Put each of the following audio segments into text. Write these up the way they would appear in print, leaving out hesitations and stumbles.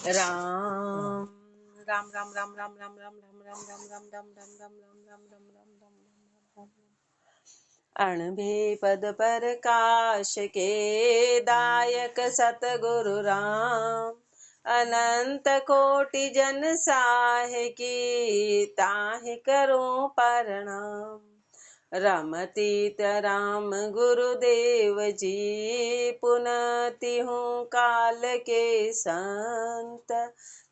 राम राम राम राम राम राम राम राम राम राम राम राम राम राम राम राम राम राम राम अणभे पद प्रकाश के दायक सतगुरु राम अनंत कोटि जन साहे की ताहि करो प्रणाम। रमतीत राम गुरुदेव जी पुनति हूँ काल के संत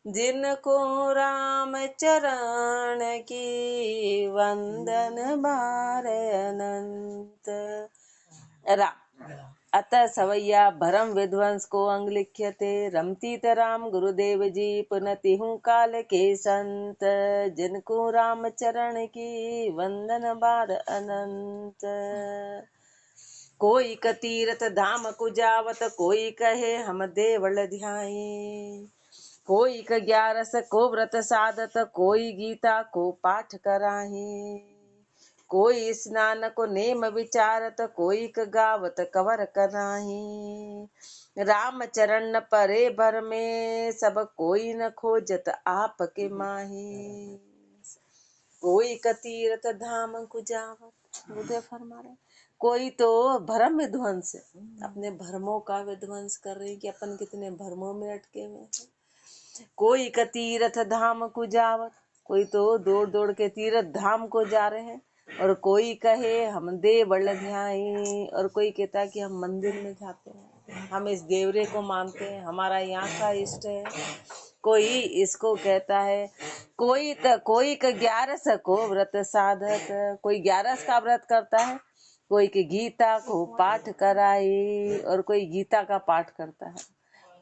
जिनको राम चरण की वंदन बार अनंत। राम अतः सवैया भरम विध्वंस को अंग लिख्यते रमतीत राम गुरुदेव जी पुनति हूँ काल के संत जिनको राम चरण की वंदन बार अनंत। कोई क तीरथ धाम कुजावत कोई कहे हम देवल ध्याये कोई क ग्यारस को व्रत साधत कोई गीता को पाठ कराही कोई स्नान को नेम विचारत कोई क गावत कवर कराही। राम चरण परे भर में सब कोई न खोजत आपके माही कोई क तीरथ धाम कुजावत। बुद्धे फरमा रहे कोई तो भरम विध्वंस है, अपने भरमों का विध्वंस कर रही कि अपन कितने भरमों में अटके हुए हैं। कोई क तीरथ धाम कुजावत, कोई तो दौड़ दौड़ के तीरथ धाम को जा रहे हैं और कोई कहे हम देवल ध्याई और कोई कहता कि हम मंदिर में जाते हैं, हम इस देवरे को मानते हैं, हमारा यहाँ का इष्ट है। कोई इसको कहता है कोई का 11 को व्रत साधक, कोई 11 का व्रत करता है, कोई के गीता को पाठ कराई और कोई गीता का पाठ करता है।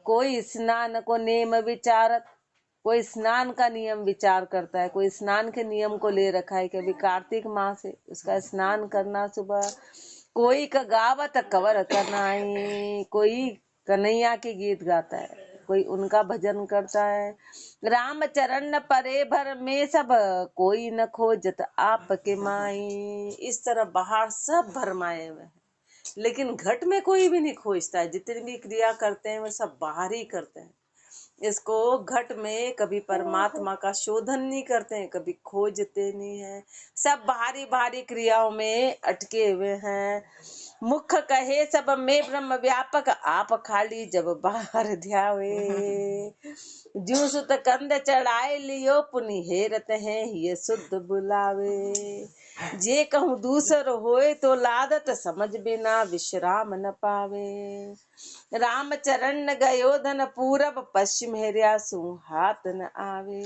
कोई स्नान को नेम विचारत, कोई स्नान का नियम विचार करता है, कोई स्नान के नियम को ले रखा है कि अभी कार्तिक मास है उसका स्नान करना सुबह। कोई का गावत कवर करनाई, कोई कन्हैया के गीत गाता है, कोई उनका भजन करता है। राम चरण परे भर में सब कोई न खोजत आपके माई। इस तरह बाहर सब भरमाए हुए हैं लेकिन घट में कोई भी नहीं खोजता है। जितनी भी क्रिया करते हैं वो सब बाहर ही करते हैं। इसको घट में कभी परमात्मा का शोधन नहीं करते हैं, कभी खोजते नहीं है, सब भारी भारी क्रियाओं में अटके हुए हैं। मुख कहे सब में ब्रह्म व्यापक आप खाली जब बाहर ध्यावे जू सुत कंध चढ़ाए लियो पुनि हेरत है ये शुद्ध बुलावे। जे कहूँ दूसर होए तो लादत समझ बिना विश्राम न पावे। राम चरण गयो धन पूरब पश्चिम हेरिया सु हाथ न आवे।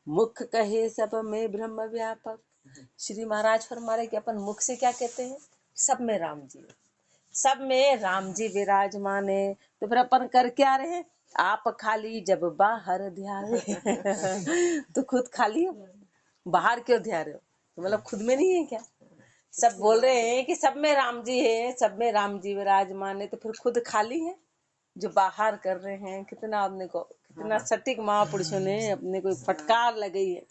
मुख कहे सब में ब्रह्म व्यापक। श्री महाराज फरमा रहे कि अपन मुख से क्या कहते हैं, सब में राम जी, सब में राम जी विराजमान है। तो फिर अपन कर क्या रहे, आप खाली जब बाहर ध्यावे तो खुद खाली हो, बाहर क्यों ध्या रहे हो, तो मतलब खुद में नहीं है क्या। सब बोल रहे हैं कि सब में राम जी है, सब में राम जी विराजमान है, तो फिर खुद खाली है जो बाहर कर रहे हैं। कितना आपने को कितना सटीक महापुरुषों ने अपने को फटकार लगाई है।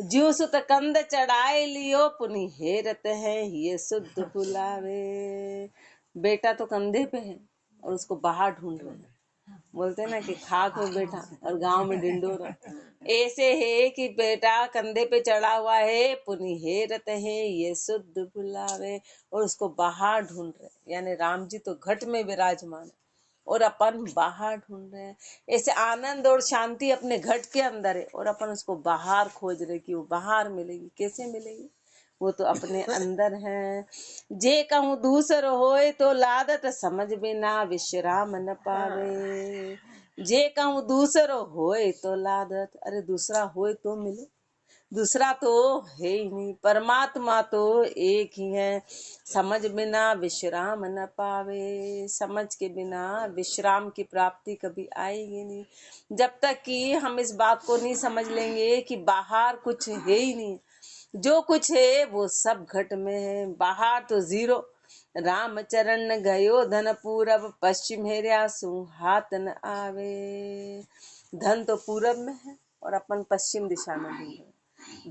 ज्यो सुत कंद चढ़ाए लियो पुनि हेरत है ये शुद्ध बुलावे। बेटा तो कंधे पे है और उसको बाहर ढूंढ रहे हैं। बोलते हैं ना कि खाक हो बेटा और गांव में डिंडोरा। ऐसे है कि बेटा कंधे पे चढ़ा हुआ है, पुनि हेरत है ये शुद्ध बुलावे, और उसको बाहर ढूंढ रहे। यानी राम जी तो घट में विराजमान है और अपन बाहर ढूंढ रहे हैं। ऐसे आनंद और शांति अपने घट के अंदर है और अपन उसको बाहर खोज रहे कि वो बाहर मिलेगी। कैसे मिलेगी, वो तो अपने अंदर है। जे कहूँ दूसर होए तो लादत समझ बिना विश्राम न पावे। जे कहूँ दूसर होए तो लादत, अरे दूसरा होए तो मिले, दूसरा तो है ही नहीं। परमात्मा तो एक ही है। समझ बिना विश्राम न पावे, समझ के बिना विश्राम की प्राप्ति कभी आएगी नहीं। जब तक कि हम इस बात को नहीं समझ लेंगे कि बाहर कुछ है ही नहीं, जो कुछ है वो सब घट में है, बाहर तो जीरो। राम चरण गयो धन पूरब पश्चिम हेरिया सु हाथ न आवे। धन तो पूरब में है और अपन पश्चिम दिशा में ढूंढ रहे।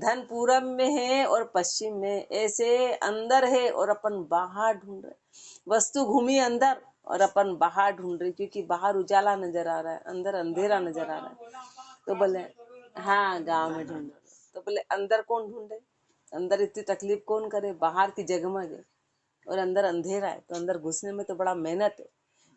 धन पूरब में है और पश्चिम में, ऐसे अंदर है और अपन बाहर ढूंढ रहे। वस्तु घूमी अंदर और अपन बाहर ढूंढ रहे, क्योंकि बाहर उजाला नजर आ रहा है, अंदर अंधेरा नजर आ रहा है। तो बोले हाँ गांव में ढूंढो। तो बोले अंदर कौन ढूंढे, अंदर इतनी तकलीफ कौन करे, बाहर की जगमग है और अंदर अंधेरा है, तो अंदर घुसने में तो बड़ा मेहनत है,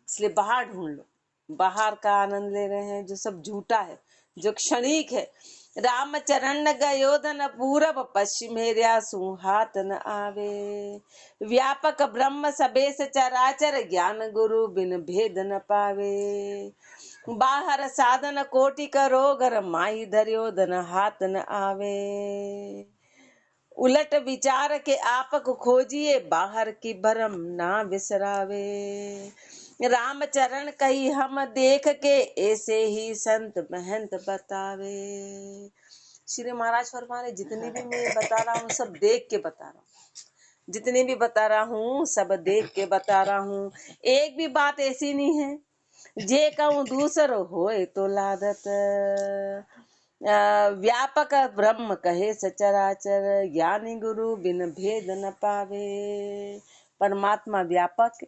इसलिए बाहर ढूंढ लो। बाहर का आनंद ले रहे हैं जो सब झूठा है, जो क्षणिक है। राम चरण गयो धन पूरब पश्चिम हेरिया सुहात न आवे। व्यापक ब्रह्म सबेस चराचर ज्ञान गुरु बिन भेद न पावे। बाहर साधन कोटि करो घर माही धरियो धन हाथ न आवे। उलट विचार के आपक खोजिए बाहर की भरम ना बिसरावे। राम चरण कही हम देख के ऐसे ही संत महंत बतावे। श्री महाराज फरमा रहे जितनी भी मैं बता रहा हूँ सब देख के बता रहा हूँ, जितनी भी बता रहा हूँ सब देख के बता रहा हूँ। एक भी बात ऐसी नहीं है जे कहूँ दूसरो होए तो लादत। व्यापक ब्रह्म कहे सचराचर ज्ञानी गुरु बिन भेद न पावे। परमात्मा व्यापक,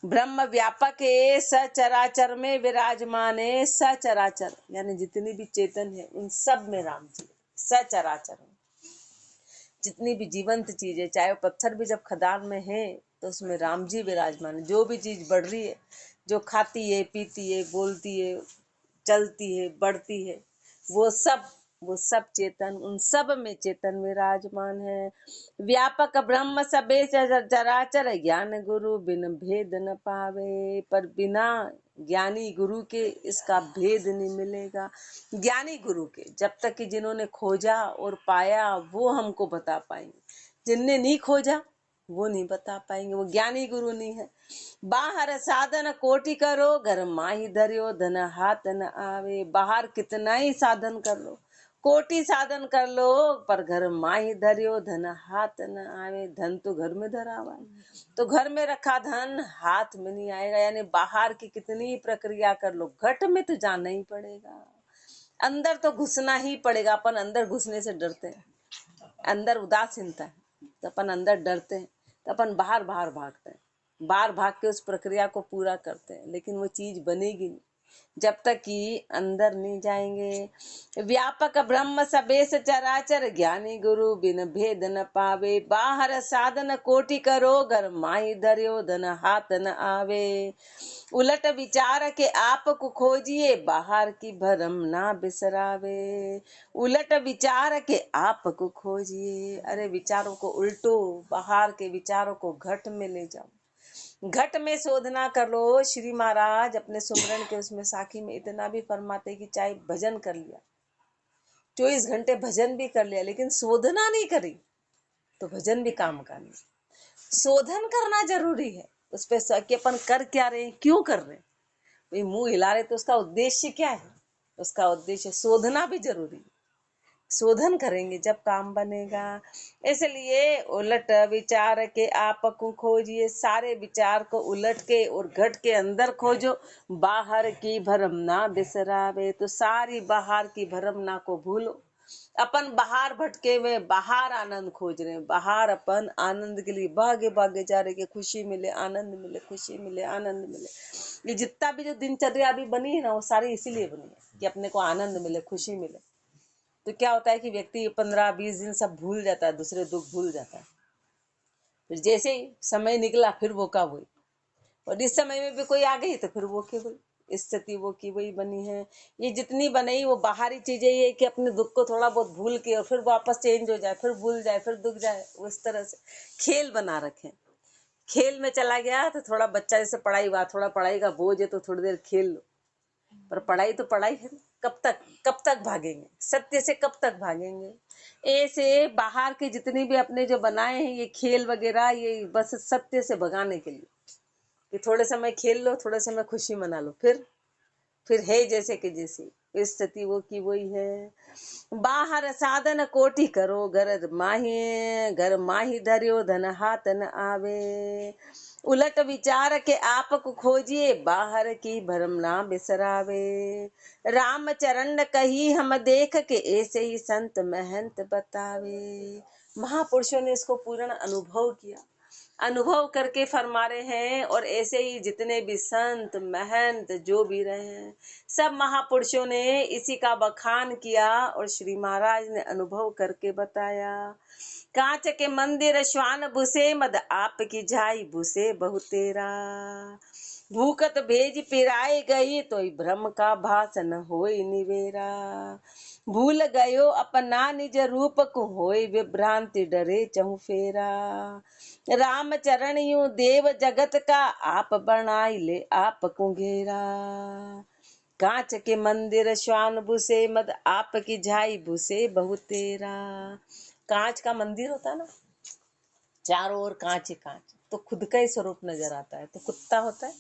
ब्रह्म व्यापक है, सचराचर में विराजमान है। सचराचर यानी जितनी भी चेतन है उन सब में राम जी सचराचर है। जितनी भी जीवंत चीज है, चाहे वो पत्थर भी जब खदान में है तो उसमें राम जी विराजमान है। जो भी चीज बढ़ रही है, जो खाती है, पीती है, बोलती है, चलती है, बढ़ती है, वो सब चेतन, उन सब में चेतन विराजमान है। व्यापक ब्रह्म सबे चराचर ज्ञान गुरु बिन भेद न पावे। पर बिना ज्ञानी गुरु के इसका भेद नहीं मिलेगा। ज्ञानी गुरु के जब तक कि जिन्होंने खोजा और पाया वो हमको बता पाएंगे, जिनने नहीं खोजा वो नहीं बता पाएंगे, वो ज्ञानी गुरु नहीं है। बाहर साधन कोटि करो घर माही धरियो धन हाथ न आवे। बाहर कितना ही साधन कर लो, कोटि साधन कर लो, पर घर माही धरियो धन हाथ न आवे। धन तो घर में धरा हुआ है, तो घर में रखा धन हाथ में नहीं आएगा। यानी बाहर की कितनी प्रक्रिया कर लो, घट में तो जाना ही पड़ेगा, अंदर तो घुसना ही पड़ेगा। अपन अंदर घुसने से डरते हैं, अंदर उदासीनता है तो अपन अंदर डरते हैं, तो अपन बाहर बाहर भागते हैं, बाहर भाग के उस प्रक्रिया को पूरा करते हैं, लेकिन वो चीज बनेगी नहीं जब तक कि अंदर नहीं जाएंगे। व्यापक ब्रह्म सबेस चराचर ज्ञानी गुरु बिन भेद न पावे। बाहर साधन कोटि करो घर माही धरियो धन हाथ न आवे। उलट विचार के आप को खोजिए बाहर की भरम ना बिसरावे। उलट विचार के आप को खोजिए, अरे विचारों को उल्टो, बाहर के विचारों को घट में ले जाओ, घट में शोधना कर लो। श्री महाराज अपने सुमरन के उसमें साखी में इतना भी फरमाते कि चाहे भजन कर लिया, 24 घंटे भजन भी कर लिया, लेकिन शोधना नहीं करी तो भजन भी काम का नहीं। शोधन करना जरूरी है उस पर कि अपन कर क्या रहे हैं, क्यों कर रहे हैं। भाई मुंह हिला रहे तो उसका उद्देश्य क्या है, उसका उद्देश्य शोधना भी जरूरी है। शोधन करेंगे जब काम बनेगा। इसलिए उलट विचार के आप को खोजिए, सारे विचार को उलट के और घट के अंदर खोजो। बाहर की भरमना बिसरावे, तो सारी बाहर की भरमना को भूलो। अपन बाहर भटके हुए, बाहर आनंद खोज रहे हैं, बाहर अपन आनंद के लिए भागे भागे जा रहे कि खुशी मिले, आनंद मिले, खुशी मिले, आनंद मिले। ये जितना भी जो दिनचर्या अभी बनी है ना, वो सारी इसीलिए बनी है कि अपने को आनंद मिले, खुशी मिले। तो क्या होता है कि व्यक्ति 15-20 दिन सब भूल जाता है, दूसरे दुख भूल जाता है। फिर जैसे ही समय निकला फिर वो का वही, और इस समय में भी कोई आ गई तो फिर वो की वही स्थिति, वो की वही बनी है। ये जितनी बनी वो बाहरी चीजें ये कि अपने दुख को थोड़ा बहुत भूल के और फिर वापस चेंज हो जाए, फिर भूल जाए, फिर दुख जाए, उस तरह से खेल बना रखे। खेल में चला गया तो थोड़ा बच्चा जैसे पढ़ाई हुआ, थोड़ा पढ़ाई का बोझ है तो थोड़ी देर खेल लो, पर पढ़ाई तो पढ़ाई है। कब तक भागेंगे, सत्य से कब तक भागेंगे। ऐसे बाहर के जितनी भी अपने जो बनाए हैं ये खेल वगैरह, ये बस सत्य से भगाने के लिए कि थोड़े समय खेल लो, थोड़े समय खुशी मना लो, फिर है जैसे कि जैसी स्थिति वो की वही है। बाहर साधन कोटि करो घर माही धरियो धन हाथ न आवे। उलट विचार के आप को खोजिए बाहर की भरम ना बिसरावे। राम चरण कही हम देख के ऐसे ही संत महंत बतावे। महापुरुषों ने इसको पूर्ण अनुभव किया, अनुभव करके फरमा रहे हैं। और ऐसे ही जितने भी संत महंत जो भी रहे हैं, सब महापुरुषों ने इसी का बखान किया और श्री महाराज ने अनुभव करके बताया। कांच के मंदिर श्वान भूसे मद आपकी झाई भूसे बहुतेरा। भूकत भेज पिराई गई तो भ्रम का भाषण होई निवेरा। भूल गयो अपना निज रूप को होई विभ्रांति डरे चहु फेरा। राम चरण यूं देव जगत का आप बनाई ले आप कुंघेरा। कांच के मंदिर श्वान भूसे मद आपकी झाई भूसे बहुतेरा। कांच का मंदिर होता ना, चारों ओर कांच ही कांच, तो खुद का ही स्वरूप नजर आता है। तो कुत्ता होता है,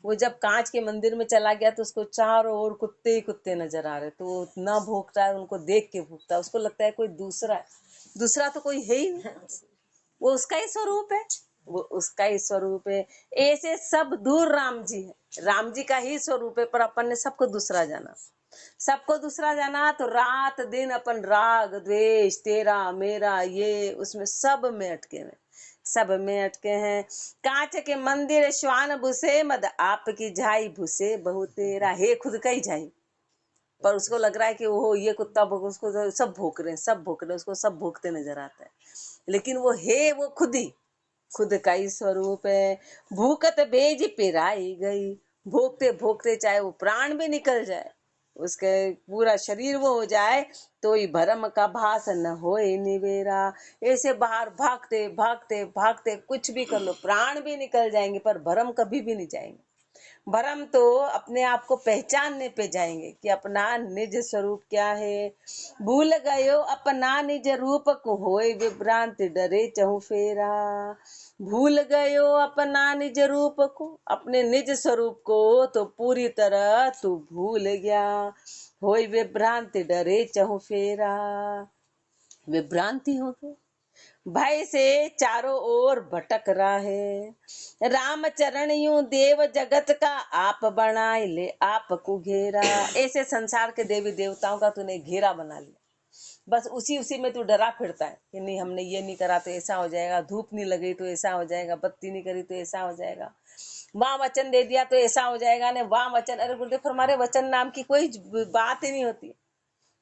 वो जब कांच के मंदिर में चला गया तो उसको चारों ओर कुत्ते ही कुत्ते नजर आ रहे, तो वो ना भौंकता है, उनको देख के भौंकता है, उसको लगता है कोई दूसरा है। दूसरा तो कोई है ही नहीं, वो उसका ही स्वरूप है, वो उसका ही स्वरूप है। ऐसे सब दूर राम जी है, राम जी का ही स्वरूप है, पर अपन ने सबको दूसरा जाना। सबको दूसरा जाना तो रात दिन अपन राग द्वेष तेरा मेरा ये उसमें सब में अटके हैं, सब में अटके हैं। कांच के मंदिर श्वान भूसे मद आपकी झाई भूसे बहुतेरा। हे खुद का ही झाई, पर उसको लग रहा है कि वो ये कुत्ता भोग, उसको तो सब भोंक रहे हैं, सब भोंक रहे हैं, उसको सब भोंकते नजर आता है, लेकिन वो है वो खुद ही, खुद का ही स्वरूप है। भूकत भेज पिराई गई, भोगते भोगते चाहे वो प्राण भी निकल जाए, उसके पूरा शरीर वो हो जाए, तो ही भरम का भास न होए निवेरा। ऐसे बाहर भागते भागते भागते कुछ भी कर लो, प्राण भी निकल जाएंगे पर भरम कभी भी नहीं जाएंगे। भरम तो अपने आप को पहचानने पे जाएंगे कि अपना निज स्वरूप क्या है। भूल गयो अपना निज रूप को होए विभ्रांति डरे चहु फेरा। भूल गयो अपना निज रूप को, अपने निज स्वरूप को तो पूरी तरह तू भूल गया। होए विभ्रांति डरे चहु फेरा, विभ्रांति हो गई, भय से चारों ओर भटक रहा है। राम चरण यूं देव जगत का आप बनाए ले आप को घेरा। ऐसे संसार के देवी देवताओं का तूने घेरा बना लिया, बस उसी उसी में तू डरा फिरता है कि नहीं हमने ये नहीं करा तो ऐसा हो जाएगा, धूप नहीं लगी तो ऐसा हो जाएगा, बत्ती नहीं करी तो ऐसा हो जाएगा, वहां वचन दे दिया तो ऐसा हो जाएगा, ने वहां वचन। अरे गुरुदेव हमारे वचन नाम की कोई बात ही नहीं होती,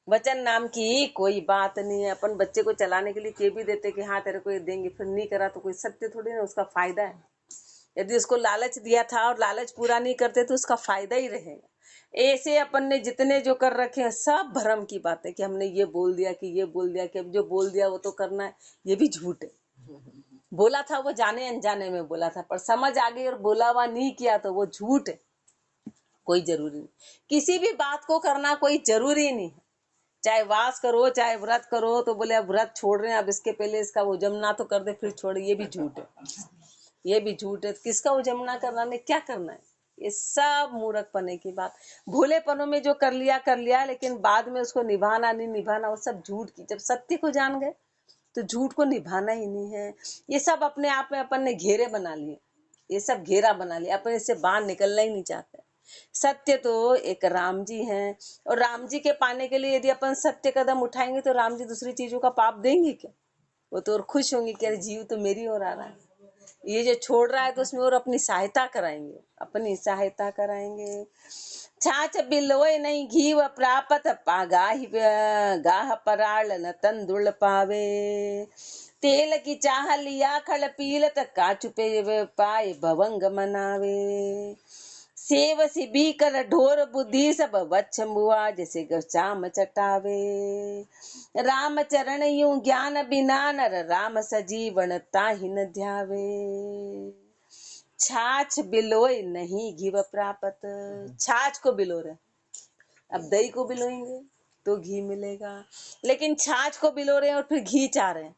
वचन नाम की कोई बात नहीं है। अपन बच्चे को चलाने के लिए कह भी देते कि हाँ तेरे को ये देंगे, फिर नहीं करा तो कोई सत्य थोड़ी ना, उसका फायदा है। यदि उसको लालच दिया था और लालच पूरा नहीं करते तो उसका फायदा ही रहेगा। ऐसे अपन ने जितने जो कर रखे हैं सब भ्रम की बात है कि हमने ये बोल दिया कि ये बोल दिया कि अब जो बोल दिया वो तो करना है, ये भी झूठ है। बोला था वो जाने अनजाने में बोला था, पर समझ आ गई और बोला हुआ नहीं किया तो वो झूठ है। कोई जरूरी नहीं, किसी भी बात को करना कोई जरूरी नहीं है। चाहे वास करो चाहे व्रत करो, तो बोले अब व्रत छोड़ रहे हैं, अब इसके पहले इसका उजमना तो कर दे फिर छोड़े, ये भी झूठ है, ये भी झूठ है। किसका उजमना करना ने क्या करना है, ये सब मूर्खपने की बात। भोलेपनों में जो कर लिया, लेकिन बाद में उसको निभाना नहीं निभाना वो सब झूठ की। जब सत्य को जान गए तो झूठ को निभाना ही नहीं है। ये सब अपने आप में अपन ने घेरे बना लिए, ये सब घेरा बना लिया, अपन इससे बाहर निकलना ही नहीं चाहते। सत्य तो एक राम जी हैं, और राम जी के पाने के लिए यदि अपन सत्य कदम उठाएंगे तो राम जी दूसरी चीजों का पाप देंगे क्या? वो तो और खुश होंगे कि अरे जीव तो मेरी ओर आ रहा है, ये जो छोड़ रहा है तो उसमें और अपनी सहायता कराएंगे, अपनी सहायता कराएंगे। छाछ बिलोय नहीं घीव प्रापत पागाही गाह पराल न तंदुल पावे। तेल की चाह लिया खल पीलत काचु पे पाए भवंग मनावे। सेव सिबी कर ढोर बुद्धि सब वच्छम्बुआ जैसे चाम चटावे। राम चरण यूं ज्ञान बिना नर राम सजीवन ताहि न ध्यावे। छाछ बिलोय नहीं घीव प्रापत, छाछ को बिलो रहे, अब दही को बिलोएंगे तो घी मिलेगा, लेकिन छाछ को बिलो रहे हैं और फिर घी चाह रहे हैं,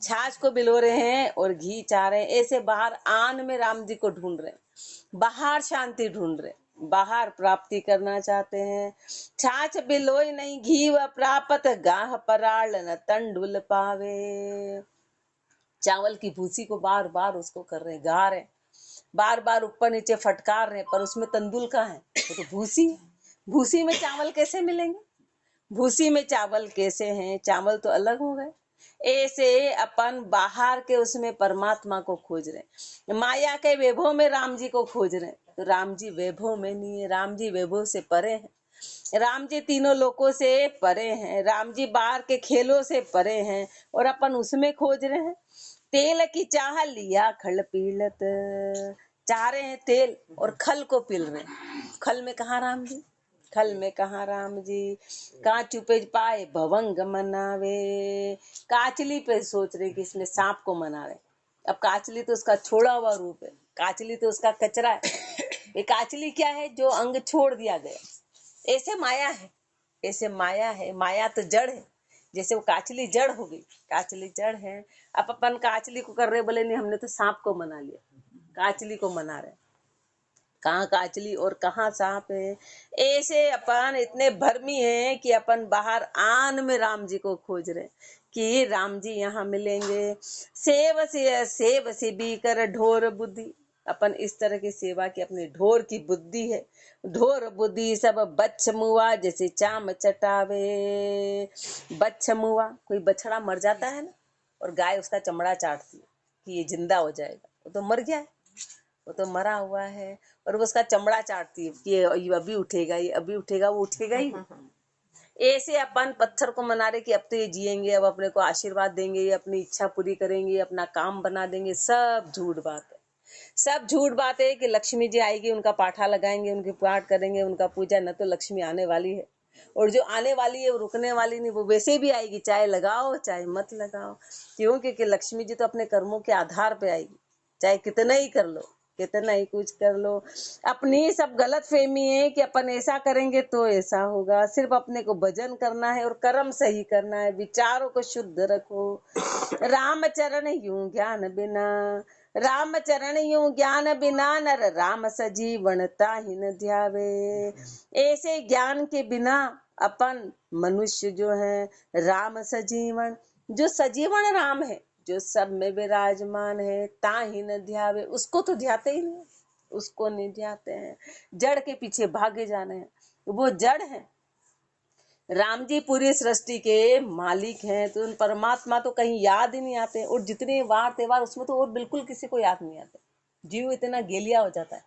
छाछ को बिलो रहे हैं और घी चाह रहे हैं। ऐसे बाहर आन में राम जी को ढूंढ रहे हैं, बाहर शांति ढूंढ रहे, बाहर प्राप्ति करना चाहते हैं। छाछ बिलोय नहीं घी व प्रापत गाह पराल न तंडुल पावे। चावल की भूसी को बार बार उसको कर रहे, गा रहे, बार बार ऊपर नीचे फटकार रहे, पर उसमें तंदुल कहाँ है, वो तो भूसी है। भूसी में चावल कैसे मिलेंगे, भूसी में चावल कैसे हैं, चावल तो अलग हो गए। ऐसे अपन बाहर के उसमें परमात्मा को खोज रहे, माया के वैभव में राम जी को खोज रहे, तो राम जी वैभव में नहीं है, राम जी वैभव से परे हैं, राम जी तीनों लोकों से परे हैं, राम जी बाहर के खेलों से परे हैं, और अपन उसमें खोज रहे हैं। तेल की चाह लिया खल पीलत, चाह रहे हैं तेल और खल को पील रहे हैं। खल में कहाँ राम जी, खल में कहाँ राम जी, कांच उपज पाए भवंग मनावे, काचली पे सोच रहे कि इसमें सांप को मना रहे। अब काचली तो उसका छोड़ा हुआ रूप है, काचली तो उसका कचरा है। ये काचली क्या है, जो अंग छोड़ दिया गया। ऐसे माया है, ऐसे माया है, माया तो जड़ है। जैसे वो काचली जड़ हो गई, काचली जड़ है। अब अपन काचली को कर रहे, बोले नहीं हमने तो सांप को मना लिया, काचली को मना रहे। कहाँ काचली और कहाँ सांप है। ऐसे अपन इतने भर्मी हैं कि अपन बाहर आन में राम जी को खोज रहे कि राम जी यहाँ मिलेंगे। सेव से भी कर ढोर बुद्धि, अपन इस तरह की सेवा की अपनी ढोर की बुद्धि है। ढोर बुद्धि सब बच्छ मुआ जैसे चाम चटावे। बच्छ मुआ, कोई बछड़ा मर जाता है ना, और गाय उसका चमड़ा चाटती है कि ये जिंदा हो जाएगा, वो तो मर गया है, वो तो मरा हुआ है, और वो उसका चमड़ा चाटती है कि ये अभी उठेगा, ये अभी उठेगा, वो उठेगा ही। ऐसे अपन पत्थर को मना रहे कि अब तो ये जिएंगे, अब अपने को आशीर्वाद देंगे, ये अपनी इच्छा पूरी करेंगे, अपना काम बना देंगे। सब झूठ बात है, सब झूठ बात है कि लक्ष्मी जी आएगी, उनका पाठा लगाएंगे, उनकी पाठ करेंगे, उनका पूजा, न तो लक्ष्मी आने वाली है, और जो आने वाली है वो रुकने वाली नहीं, वो वैसे भी आएगी, चाहे लगाओ चाहे मत लगाओ। क्यों? क्योंकि लक्ष्मी जी तो अपने कर्मों के आधार पे आएगी, चाहे कितना ही कर लो, कितना ही कुछ कर लो। अपनी सब गलत फहमी है कि अपन ऐसा करेंगे तो ऐसा होगा। सिर्फ अपने को भजन करना है और कर्म सही करना है, विचारों को शुद्ध रखो। रामचरण यूं ज्ञान बिना, रामचरण यूं ज्ञान बिना, नर राम सजीवन ताहि न ध्यावे। ऐसे ज्ञान के बिना अपन मनुष्य जो है, राम सजीवन, जो सजीवन राम है, जो सब में विराजमान है, ताहि न ध्यावे, उसको तो ध्याते ही नहीं, उसको नहीं ध्याते हैं। जड़ के पीछे भागे जाने हैं, वो जड़ है। राम जी पूरी सृष्टि के मालिक हैं, तो उन परमात्मा तो कहीं याद ही नहीं आते, और जितने वार त्योहार उसमें तो और बिल्कुल किसी को याद नहीं आते। जीव इतना गेलिया हो जाता है,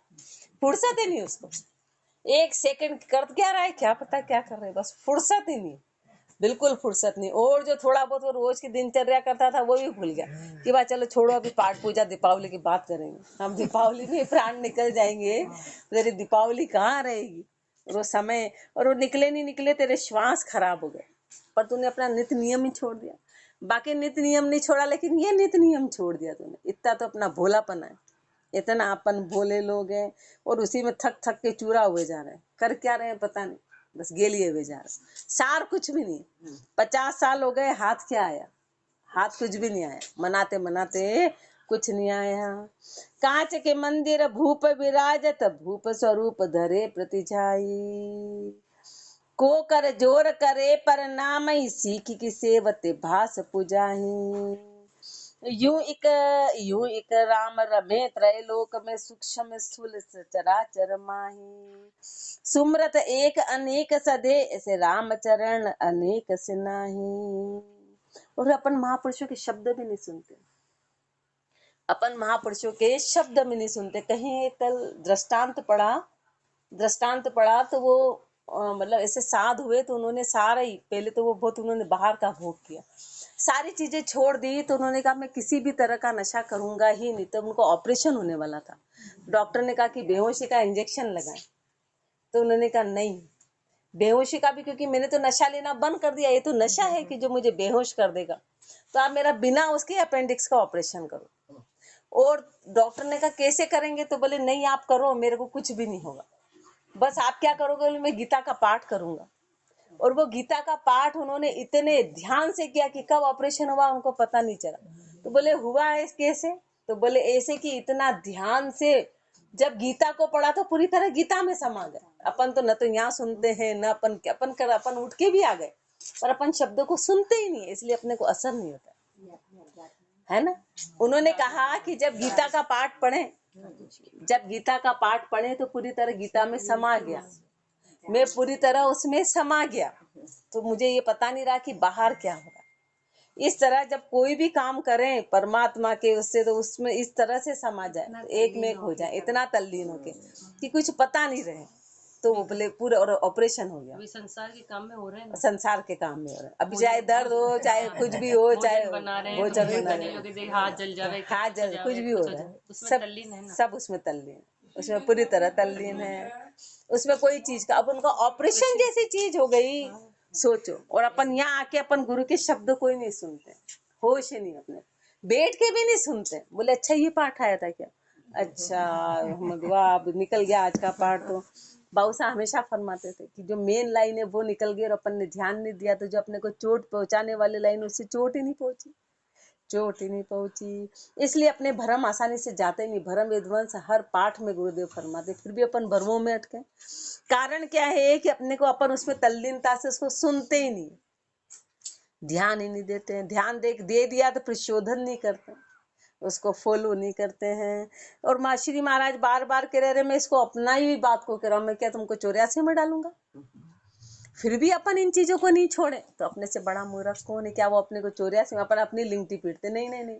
फुर्सत ही नहीं उसको, एक सेकंड कर क्या रहा है क्या पता क्या कर रहे, बस फुर्सत ही नहीं, बिल्कुल फुर्सत नहीं। और जो थोड़ा बहुत वो रोज की दिनचर्या करता था वो भी भूल गया कि भाई चलो छोड़ो, अभी पाठ पूजा दीपावली की बात करेंगे, हम दीपावली में प्राण निकल जाएंगे, तेरी दीपावली कहाँ रहेगी। और वो समय, और वो निकले नहीं निकले, तेरे श्वास खराब हो गए, पर तूने अपना नित्य नियम ही छोड़ दिया। बाकी नित्य नियम नहीं छोड़ा, लेकिन ये नित्य नियम छोड़ दिया तूने। इतना तो अपना भोलापन है, इतना अपन भोले लोग हैं, और उसी में थक थक के चूरा हुए जा रहे हैं। कर क्या रहे हैं पता नहीं, बस गेलिए हुए जा रहे, सार कुछ भी नहीं। 50 साल हो गए, हाथ क्या आया, हाथ कुछ भी नहीं आया, मनाते मनाते कुछ नहीं आया। कांच के मंदिर भूप विराजत, भूप स्वरूप धरे प्रतिझाई। को कर जोर करे पर नाम ही, सीख की सेवते भास पुजाही। यूं इक राम रमे त्रैलोक में, सूक्ष्म स्थूल चराचर माही। सुमरत एक अनेक सदे, ऐसे रामचरण अनेक सिनाही। और अपन महापुरुषों के शब्द भी नहीं सुनते, अपन महापुरुषों के शब्द में नहीं सुनते। कहीं कल दृष्टांत पढ़ा तो वो मतलब ऐसे साध हुए, तो उन्होंने सारा ही, पहले तो वो बहुत उन्होंने बाहर का भोग किया, सारी चीजें छोड़ दी, तो उन्होंने कहा मैं किसी भी तरह का नशा करूंगा ही नहीं। तो उनको ऑपरेशन होने वाला था, डॉक्टर ने कहा कि बेहोशी का इंजेक्शन लगाएं, तो उन्होंने कहा नहीं, बेहोशी का भी, क्योंकि मैंने तो नशा लेना बंद कर दिया, ये तो नशा है कि जो मुझे बेहोश कर देगा, तो आप मेरा बिना उसके अपेंडिक्स का ऑपरेशन करो। और डॉक्टर ने कहा कैसे करेंगे, तो बोले नहीं आप करो, मेरे को कुछ भी नहीं होगा, बस आप क्या करोगे, बोले मैं गीता का पाठ करूंगा। और वो गीता का पाठ उन्होंने इतने ध्यान से किया कि कब ऑपरेशन हुआ उनको पता नहीं चला। तो बोले हुआ है कैसे, तो बोले ऐसे कि इतना ध्यान से जब गीता को पढ़ा तो पूरी तरह गीता में समा गए। अपन तो न तो यहाँ सुनते हैं, न अपन उठ के भी आ गए, पर अपन शब्दों को सुनते ही नहीं, इसलिए अपने को असर नहीं होता है ना। उन्होंने कहा कि जब गीता का पाठ पढ़े तो पूरी तरह गीता में समा गया, मैं पूरी तरह उसमें समा गया, तो मुझे ये पता नहीं रहा कि बाहर क्या होगा। इस तरह जब कोई भी काम करें परमात्मा के उससे, तो उसमें इस तरह से समा जाए, तो एक में एक हो जाए, इतना तल्लीन हो के कि कुछ पता नहीं रहे, तो वो बोले पूरे और ऑपरेशन हो गया। संसार के काम में हो रहे हैं, संसार के काम में हो रहे हैं। अब चाहे दर्द हो, चाहे कुछ भी हो, चाहे बना रहे हैं, भोजन बना रहे हैं, हाथ जल जावे, हाथ जल, कुछ भी हो रहा है, सब उसमें तल्लीन, उसमें पूरी तरह तल्लीन है। उसमें कोई चीज का, अब उनका ऑपरेशन जैसी चीज हो गई, सोचो। और अपन यहाँ आके अपन गुरु के शब्द कोई नहीं सुनते, होश ही नहीं, अपने बैठ के भी नहीं सुनते। बोले अच्छा ये पाठ आया था क्या, अच्छा वाह अब निकल गया आज का पाठ। तो बाबू साहब हमेशा फरमाते थे कि जो मेन लाइन है वो निकल गई और अपन ने ध्यान नहीं दिया, तो जो अपने को चोट पहुंचाने वाली लाइन, उससे चोट ही नहीं पहुंची, चोट ही नहीं पहुंची। इसलिए अपने भरम आसानी से जाते नहीं। भरम विध्वंस हर पाठ में गुरुदेव फरमाते, फिर भी अपन भरमों में अटके। कारण क्या है कि अपने को अपन उसमें तल्लीनता से उसको सुनते ही नहीं, ध्यान ही नहीं देते हैं। ध्यान दे दिया तो फिर शोधन नहीं करते, उसको फॉलो नहीं करते हैं। और माँ श्री महाराज बार बार कह रहे, मैं इसको अपना ही बात को कह रहा हूँ, मैं क्या तुमको 84 में डालूंगा। फिर भी अपन इन चीजों को नहीं छोड़े, तो अपने से बड़ा मूर्ख कौन है। क्या वो अपने को 84 में अपन अपनी लिंगटी पीटते, नहीं नहीं नहीं,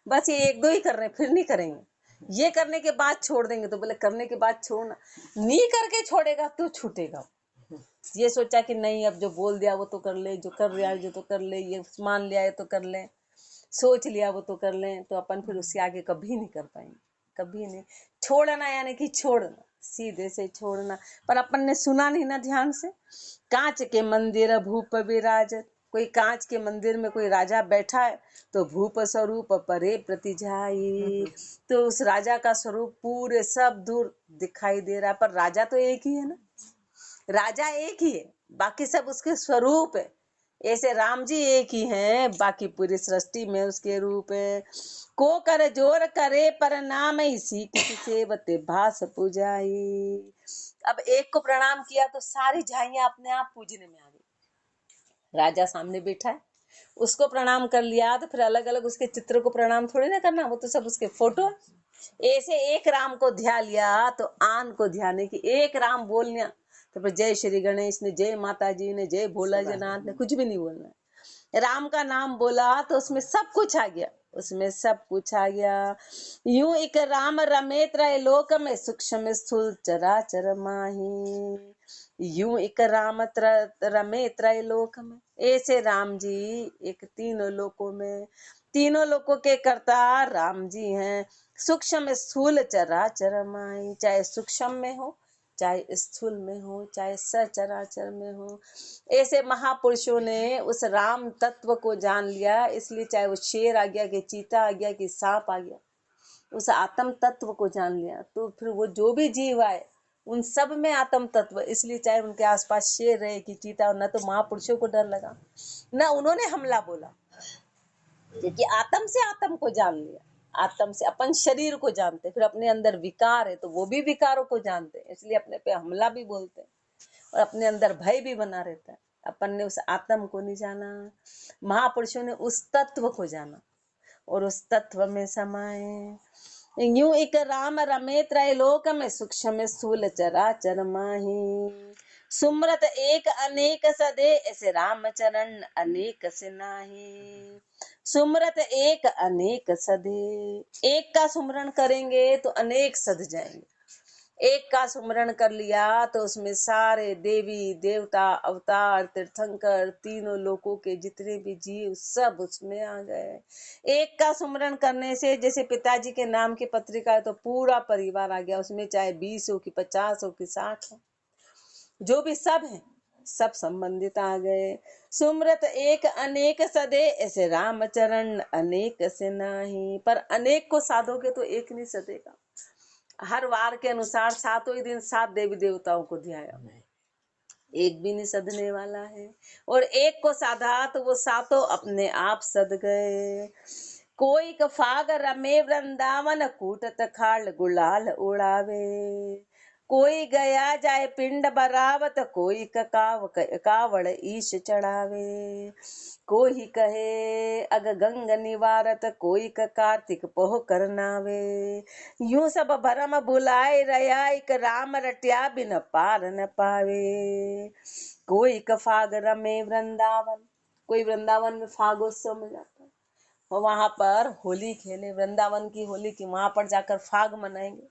बस ये एक दो ही कर रहे हैं, फिर नहीं करेंगे। ये करने के बाद छोड़ देंगे, तो बोले करने के बाद छोड़ना नहीं, करके छोड़ेगा तो छूटेगा। ये सोचा कि नहीं अब जो बोल दिया वो तो कर ले, जो कर रहा है जो तो कर ले, ये मान लिया है तो कर ले, सोच लिया वो तो कर लें, तो अपन फिर उससे आगे कभी नहीं कर पाएंगे, कभी नहीं। छोड़ना यानी कि छोड़ना, सीधे से छोड़ना। पर अपन ने सुना नहीं ना ध्यान से। कांच के मंदिर भूप विराजत, कोई कांच के मंदिर में कोई राजा बैठा है, तो भूप स्वरूप परे प्रति जाई, तो उस राजा का स्वरूप पूरे सब दूर दिखाई दे रहा है, पर राजा तो एक ही है ना, राजा एक ही है, बाकी सब उसके स्वरूप है। ऐसे राम जी एक ही हैं, बाकी पूरी सृष्टि में उसके रूप है। को कर जोर करे पर नाम इसी किसी सेवते भास पूजाई। अब एक को प्रणाम किया तो सारी झाइयां अपने आप पूजने में आ गई। राजा सामने बैठा है, उसको प्रणाम कर लिया, तो फिर अलग अलग उसके चित्र को प्रणाम थोड़ी ना करना, वो तो सब उसके फोटो। ऐसे एक राम को ध्यान लिया तो आन को ध्यान की, एक राम बोलना, तो फिर जय श्री गणेश ने, जय माता जी ने, जय भोला जनाथ ने, कुछ भी नहीं बोलना। राम का नाम बोला तो उसमें सब कुछ आ गया, उसमें सब कुछ आ गया। यूं एक राम रमे त्रय लोक में, सूक्ष्म स्थूल चराचर माही। यूं एक राम रमे त्रय लोक में, ऐसे राम जी एक तीनों लोकों में, तीनों लोकों के कर्ता राम जी हैं। सूक्ष्म स्थूल चराचर माही, चाहे सूक्ष्म में हो, चाहे स्थूल में हो, चाहे सचराचर में हो। ऐसे महापुरुषों ने उस राम तत्व को जान लिया, इसलिए चाहे वो शेर आ गया कि चीता आ गया कि सांप आ गया, उस आत्म तत्व को जान लिया, तो फिर वो जो भी जीव आए उन सब में आत्म तत्व। इसलिए चाहे उनके आसपास शेर रहे कि चीता, न तो महापुरुषों को डर लगा, न उन्होंने हमला बोला, क्योंकि आत्म से आत्म को जान लिया। आत्म से अपन शरीर को जानते, फिर अपने अंदर विकार है तो वो भी विकारों को जानते, इसलिए अपने पे हमला भी बोलते, और अपने अंदर भय भी बना रहता है। अपन ने उस आत्म को नहीं जाना, महापुरुषों ने उस तत्व को जाना और उस तत्व में समाये। यूं एक राम रमे त्रय लोक में, सूक्ष्म स्थूल चराचर माही। सुमरत एक अनेक सदे, ऐसे राम चरण अनेक से नाही। सुमरत एक अनेक सदे, एक का सुमरण करेंगे तो अनेक सद जाएंगे। एक का सुमरण कर लिया तो उसमें सारे देवी देवता अवतार तीर्थंकर तीनों लोकों के जितने भी जीव सब उसमें आ गए। एक का सुमरण करने से, जैसे पिताजी के नाम की पत्रिका है तो पूरा परिवार आ गया उसमें, चाहे 20 हो कि 50 हो कि 60 हो, जो भी सब है सब संबंधित आ गए। सुमरत एक अनेक सदे, ऐसे राम चरण अनेक से नाही। पर अनेक को साधोगे तो एक नहीं सदेगा। हर वार के अनुसार सातों ही दिन 7 देवी देवताओं को ध्याया, एक भी नहीं सदने वाला है। और एक को साधा तो वो सातों अपने आप सद गए। कोई कफाग रमे वृंदावन, कूटत खाल गुलाल उड़ावे। कोई गया जाए पिंड बरावत, कोई कावड़ ईश चढ़ावे। कोई कहे अग गंग निवारत, कोई कार्तिक पोह करनावे। यूं सब भरम भुलाए रया, एक राम रटिया बिन पार न पावे। कोई कफाग रमे वृंदावन, कोई वृंदावन में फागोत्सव में जाता है और वहां पर होली खेले, वृंदावन की होली की, वहां पर जाकर फाग मनाएंगे।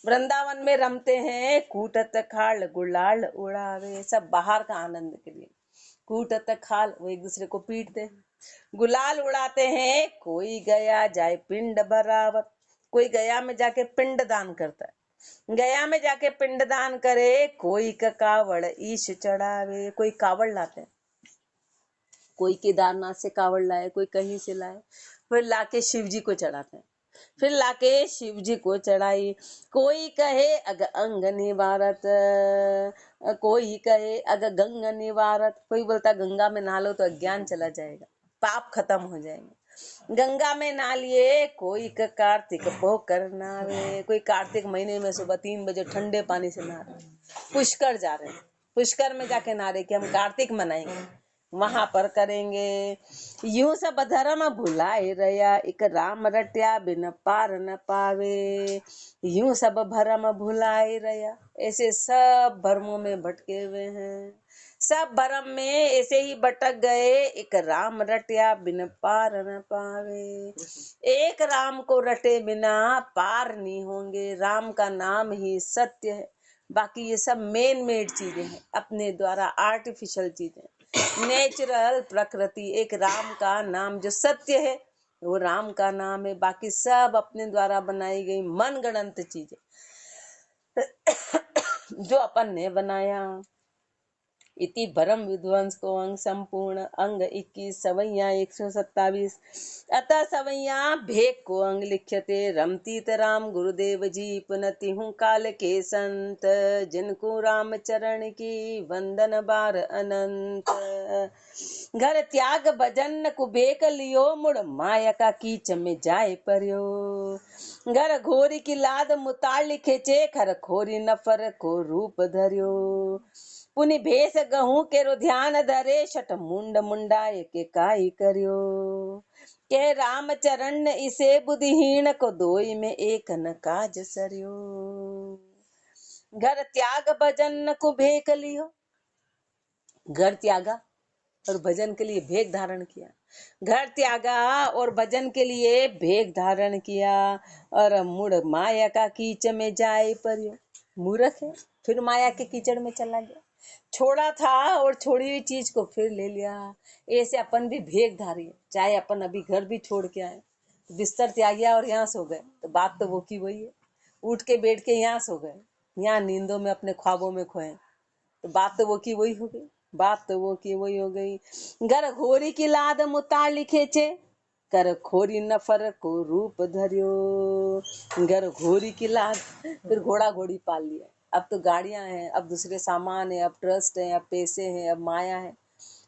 वृंदावन में रमते हैं कूटत खाल गुलाल उड़ावे, सब बाहर का आनंद के लिए। कूटत खाल, वो एक दूसरे को पीटते हैं। गुलाल उड़ाते हैं, कोई गया जाए पिंड बराबर, कोई गया में जाके पिंड दान करता है, गया में जाके पिंड दान करे। कोई का कावड़ ईश चढ़ावे, कोई कावड़ लाते हैं, कोई केदारनाथ से कावड़ लाए, कोई कहीं से लाए, फिर लाके शिव जी को चढ़ाते हैं, फिर लाके शिव जी को चढ़ाई। कोई कहे अग अंग निवारत, कोई कहे अग गंगा निवारत, कोई बोलता गंगा में नहा लो तो अज्ञान चला जाएगा, पाप खत्म हो जाएंगे, गंगा में नहा लिए। कोई का कार्तिक पोकर नहावे, कोई कार्तिक महीने में सुबह 3 बजे ठंडे पानी से नहा रहे, पुष्कर जा रहे हैं, पुष्कर में जाके नहा रहे कि हम कार्तिक मनाएंगे, वहां पर करेंगे। यूं सब धर्म भुलाए रया, एक राम रट्या बिन पार न पावे। यूं सब भरम भुलाए रया, ऐसे सब भरमों में भटके हुए हैं, सब भरम में ऐसे ही भटक गए। एक राम रट्या बिन पार न पावे, एक राम को रटे बिना पार नहीं होंगे। राम का नाम ही सत्य है, बाकी ये सब मेन मेड चीजें हैं, अपने द्वारा आर्टिफिशियल चीजें। नेचुरल प्रकृति, एक राम का नाम जो सत्य है वो राम का नाम है, बाकी सब अपने द्वारा बनाई गई मनगढ़ंत चीजें जो अपन ने बनाया। इति भरम विध्वंस को अंग संपूर्ण, अंग 21 सवैया 127। अतः सवैया भेद को अंग लिख्यते, रमतीत राम गुरुदेव जी पुनति हूँ काल के संत, जिनको राम चरण की वंदन बार अनंत। घर त्याग भजन कुबेक लियो, मुड़ माया का कीच में जाए पर्यो। घर घोरी की लाद मुतार लिखे चे, खर खोरी नफर को रूप धर्यो। पुनि भेष गहूं केरो ध्यान धरे, शट मुंड मुंडाए के काई करियो। के राम चरण इसे बुद्धिहीन को, दोई में एक न काज सरियो। घर त्याग भजन को भेक लियो, घर त्यागा और भजन के लिए भेग धारण किया, घर त्यागा और भजन के लिए भेग धारण किया। और मुड़ माया का कीच में जाए पर्यो, मूर्ख है, फिर माया के कीचड़ में चला गया। छोड़ा था और छोड़ी हुई चीज को फिर ले लिया। ऐसे अपन भी भेग धारिए, चाहे अपन अभी घर भी छोड़ के आए, बिस्तर त्यागिया और यहाँ सो गए, तो बात तो वो की वही है। उठ के बैठ के यहाँ सो गए, यहाँ नींदों में अपने ख्वाबों में खोए, तो बात तो वो की वही हो गई, बात तो वो की वही हो गई। घर घोरी की लाद मुतार लिखे चे, कर खोरी नफर को रूप धरियो। घर घोरी की लाद, फिर घोड़ा घोड़ी पाल लिया, अब तो गाड़ियां हैं, अब दूसरे सामान है, अब ट्रस्ट है, अब पैसे हैं, अब माया है।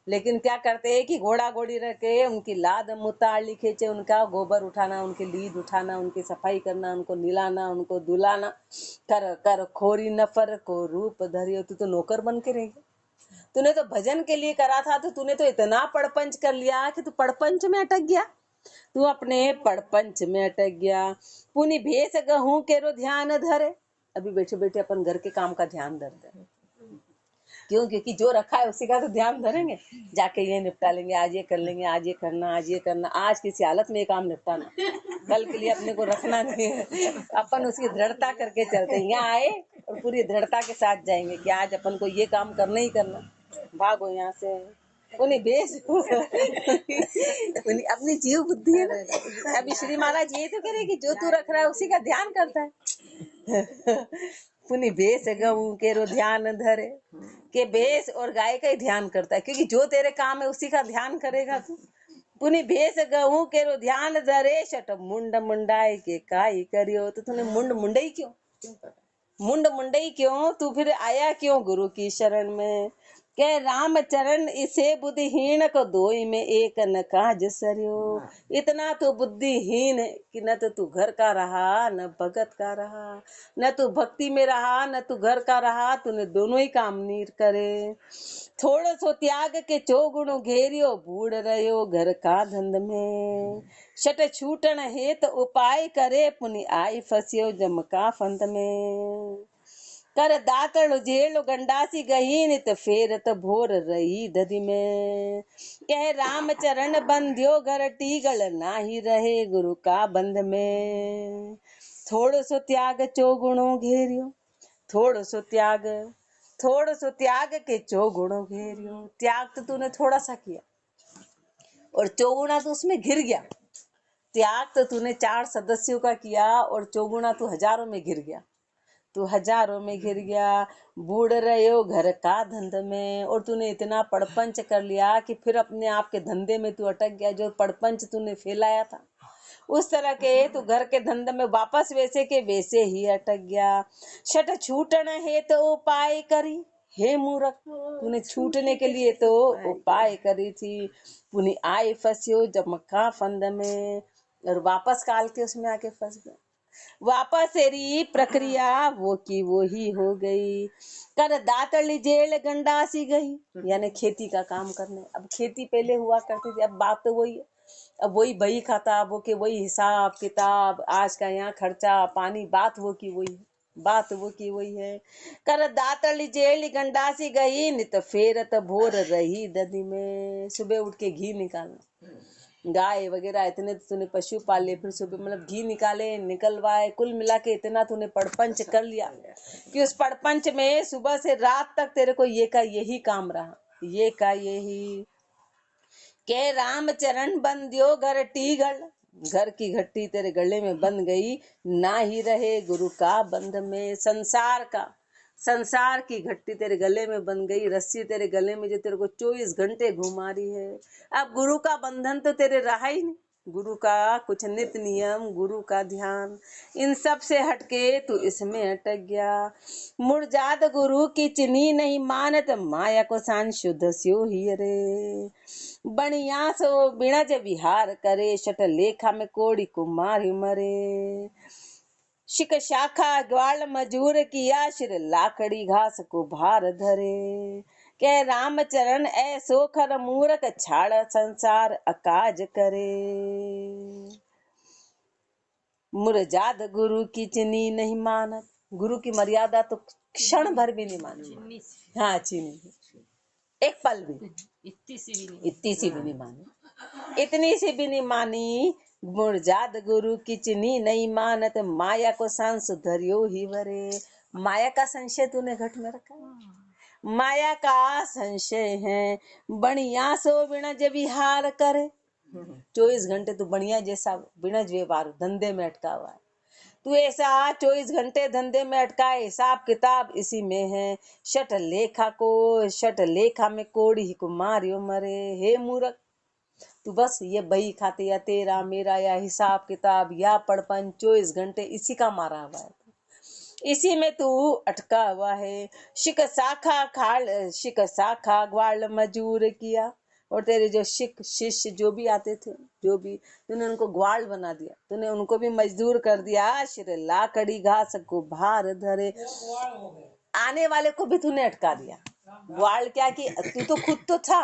लेकिन क्या करते हैं कि घोड़ा घोड़ी रख के उनकी लाद मुतार लिखे चे, उनका गोबर उठाना, उनकी लीद उठाना, उनकी सफाई करना, उनको निलाना, उनको दुलाना। कर कर खोरी नफर को रूप धरियो, तू तो नौकर बन के रहेगी। तूने तो भजन के लिए करा था, तो तूने तो इतना पड़पंच कर लिया कि तू पड़पंच में अटक गया, तू अपने पड़पंच में अटक गया। पुनि भेष गहूं केरो ध्यान धरे, अभी बैठे बैठे अपन घर के काम का ध्यान धरते हैं, क्यों? क्योंकि जो रखा है उसी का तो ध्यान धरेंगे, जाके ये निपटा लेंगे, आज ये कर लेंगे, आज ये करना, आज ये करना, आज किसी हालत में ये काम निपटाना, कल के लिए अपने को रखना नहीं है। अपन उसकी दृढ़ता करके चलते हैं, यहाँ आए और पूरी दृढ़ता के साथ जाएंगे कि आज अपन को ये काम करना ही करना, भागो यहाँ से। उन्हें बेस अपनी जीव बुद्धि है ना। अभी श्री महाराज ये तो कह रहे कि जो तू रख रहा है उसी का ध्यान करता है। पुनि भेष गऊ केरो ध्यान धरे, के भेष और गाय का ही ध्यान करता है, क्योंकि जो तेरे काम है उसी का ध्यान करेगा तू। पुनि भेष गऊ केरो ध्यान धरे, शट मुंड मुंडाए के काई करियो, तो तूने मुंड मुंडई क्यों, मुंड मुंडई क्यों, तू फिर आया क्यों गुरु की शरण में। के राम चरण इसे बुद्धिहीन को, दोई में एक न काज सरियो। इतना तो बुद्धिहीन है कि न तो तू घर का रहा, न भगत का रहा, न तू भक्ति में रहा, न तू घर का रहा, तूने दोनों ही काम नहीं करे। थोड़ा सो त्याग के चौगुण घेरियो, बूढ़ रहो घर का धंध में। शट छूटन हेत उपाय करे, पुनि आई फसियो जम का फंद में। कर दातड़ जेल गंडासी गही नित फेरत भोर रही दधि में। कह राम चरण बंध्यो घर टीगल नाही रहे गुरु का बंध में। थोड़ो सो त्याग चौगुणों घेरियो, थोड़ो सो त्याग, थोड़ो सो त्याग के चौगुणों घेरियो। त्याग तो तूने थोड़ा सा किया और चौगुना तो उसमें घिर गया। त्याग तो तूने 4 सदस्यों का किया और चौगुना तू हजारों में घिर गया। तू हजारों में घिर गया, बूढ़ रहे हो घर का धंध में। और तूने इतना पड़पंच कर लिया कि फिर अपने आप के धंधे में तू अटक गया। जो पड़पंच तूने फैलाया था उस तरह के तू घर के धंधे में वापस वैसे के वैसे ही अटक गया। शट छूटन है तो उपाय करी, हे मूर्ख तूने छूटने के लिए तो उपाय करी थी। पुनि आए फंसियो जब मक्का फंद में, और वापस काल के उसमें आके फंस गया। वापस तेरी प्रक्रिया वो की वो ही हो गई। कर दातली जेल गंडासी गई, यानी खेती का काम करने। अब खेती पहले हुआ करती थी, अब बात तो वही है। अब वही बही खाता वो के वही हिसाब किताब, आज का यहाँ खर्चा पानी, बात वो की वही है, बात वो की वही है। कर दातली जेल गंडासी गई नित फेरत भोर रही दधी में। सुबह उठ के घी निकालना, गाय वगैरह इतने तूने पशु पाले, फिर सुबह मतलब घी निकाले निकलवाए, कुल मिला के इतना तूने पड़पंच कर लिया कि उस पड़पंच में सुबह से रात तक तेरे को ये का यही काम रहा, ये का यही। के राम चरण बंदियो घर टीगल, घर की घट्टी तेरे गले में बंध गई, ना ही रहे गुरु का बंध में। संसार का, संसार की घट्टी तेरे गले में बंध गई, रस्सी तेरे गले में जो तेरे को 24 घंटे घुमा रही है। अब गुरु का बंधन तो तेरे रहा ही नहीं। गुरु का कुछ नित्य नियम, गुरु का ध्यान, इन सब से हटके तू इसमें अटक गया। मुरजाद गुरु की चिन्ही नहीं मानत, माया को सान शुद्ध स्यो ही रे। बणिया सो बिणज विहार करे, शट लेखा में कोड़ी कुमारी मरे। शिक शाखा ग्वाल मजूर किया, शिर लाकड़ी घास को भार धरे। कह राम चरण ऐसो खर मूरख, छाड़ संसार अकाज करे। मुरजाद गुरु की चिन्ही नहीं मानत, गुरु की मर्यादा तो क्षण भर भी नहीं मानी। हाँ चीनी, एक पल भी, इतनी सी भी नहीं मानी, इतनी सी भी नहीं मानी। मुरजाद गुरु की चिन्ही नहीं मानत, माया को सांस धरियो ही वरे। माया का संशय तूने घट में रखा, माया का संशय है। बढ़िया सो बिणज विहार करे, 24 घंटे तू बढ़िया जैसा बिणज व्यवहार धंधे में अटका हुआ है। तू ऐसा 24 घंटे धंधे में अटका है, हिसाब किताब इसी में है। शट लेखा को, शट लेखा में कोड़ी ही कुमारियो मरे। हे मूर्ख, तू बस ये बही खाते या तेरा मेरा या हिसाब किताब या पड़पन 24 घंटे इसी का मारा हुआ है, इसी में तू अटका हुआ है। शिक शाखा खाड़, शिक शाखा ग्वाल मजूर किया, और तेरे जो शिक शिष्य जो भी आते थे, जो भी तूने उनको ग्वाल बना दिया, तूने उनको भी मजदूर कर दिया। शिर लाकड़ी घास को भार धरे, आने वाले को भी तूने अटका दिया। ग्वाल क्या कि तू तो खुद तो था,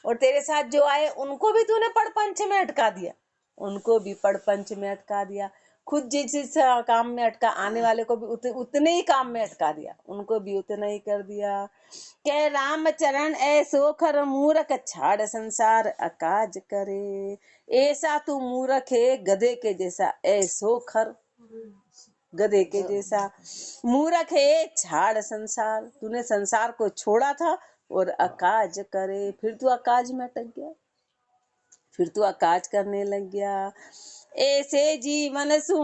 और तेरे साथ जो आए उनको भी तूने पड़पंच में अटका दिया, उनको भी पड़पंच में अटका दिया। खुद जिस काम में अटका, आने वाले को भी उतने ही काम में अटका दिया, उनको भी उतना ही कर दिया। कह राम चरण ऐसो खर मूरख, छाड़ संसार अकाज करे। ऐसा तू मूरख है गधे के जैसा, ऐसो खर गधे के जैसा मूरख है, छाड़ संसार। तूने संसार को छोड़ा था और अकाज करे, फिर तू अकाज में अटक गया, फिर तू अकाज करने लग गया। ऐसे जीवन सु